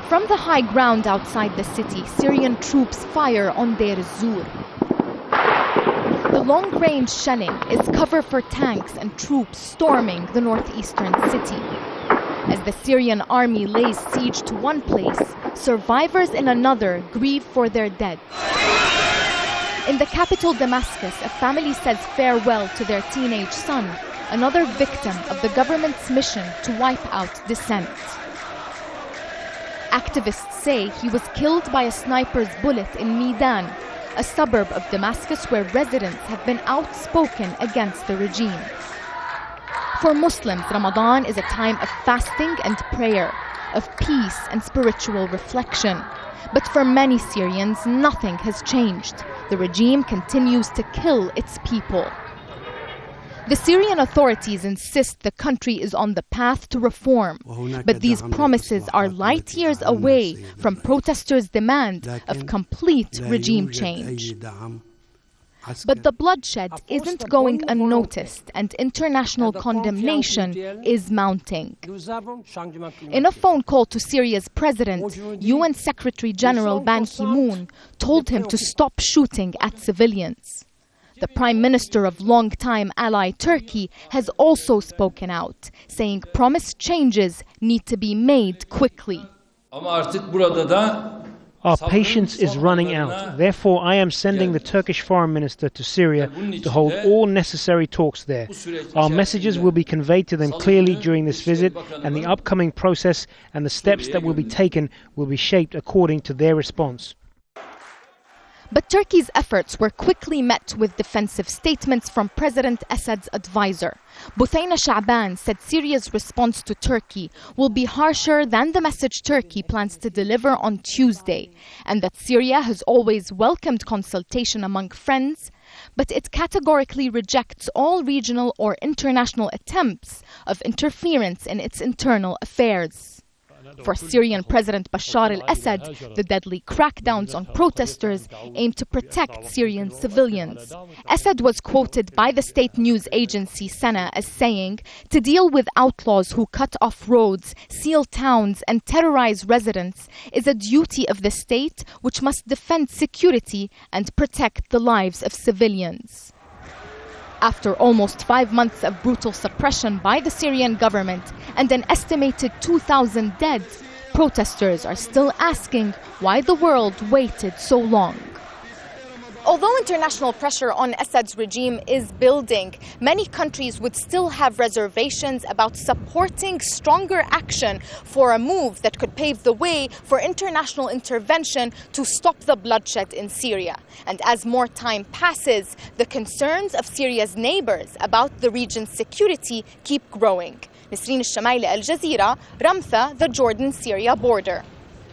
From the high ground outside the city, Syrian troops fire on Deir ez-Zur. The long-range shelling is cover for tanks and troops storming the northeastern city. As the Syrian army lays siege to one place, survivors in another grieve for their dead. In the capital Damascus, a family says farewell to their teenage son, another victim of the government's mission to wipe out dissent. Activists say he was killed by a sniper's bullet in Midan, a suburb of Damascus where residents have been outspoken against the regime. For Muslims, Ramadan is a time of fasting and prayer, of peace and spiritual reflection. But for many Syrians, nothing has changed. The regime continues to kill its people. The Syrian authorities insist the country is on the path to reform, but these promises are light years away from protesters' demand of complete regime change. But the bloodshed isn't going unnoticed, and international condemnation is mounting. In a phone call to Syria's president, UN Secretary General Ban Ki-moon told him to stop shooting at civilians. The Prime Minister of longtime ally Turkey has also spoken out, saying promised changes need to be made quickly. Our patience is running out. Therefore, I am sending the Turkish Foreign Minister to Syria to hold all necessary talks there. Our messages will be conveyed to them clearly during this visit, and the upcoming process and the steps that will be taken will be shaped according to their response. But Turkey's efforts were quickly met with defensive statements from President Assad's advisor. Buthayna Sha'ban said Syria's response to Turkey will be harsher than the message Turkey plans to deliver on Tuesday, and that Syria has always welcomed consultation among friends, but it categorically rejects all regional or international attempts of interference in its internal affairs. For Syrian President Bashar al-Assad, the deadly crackdowns on protesters aim to protect Syrian civilians. Assad was quoted by the state news agency SANA as saying, "To deal with outlaws who cut off roads, seal towns, and terrorize residents is a duty of the state which must defend security and protect the lives of civilians." After almost 5 months of brutal suppression by the Syrian government and an estimated 2,000 dead, protesters are still asking why the world waited so long. Although international pressure on Assad's regime is building, many countries would still have reservations about supporting stronger action for a move that could pave the way for international intervention to stop the bloodshed in Syria. And as more time passes, the concerns of Syria's neighbors about the region's security keep growing. Nisreen El-Shamayleh, Al Jazeera, Ramtha, the Jordan-Syria border.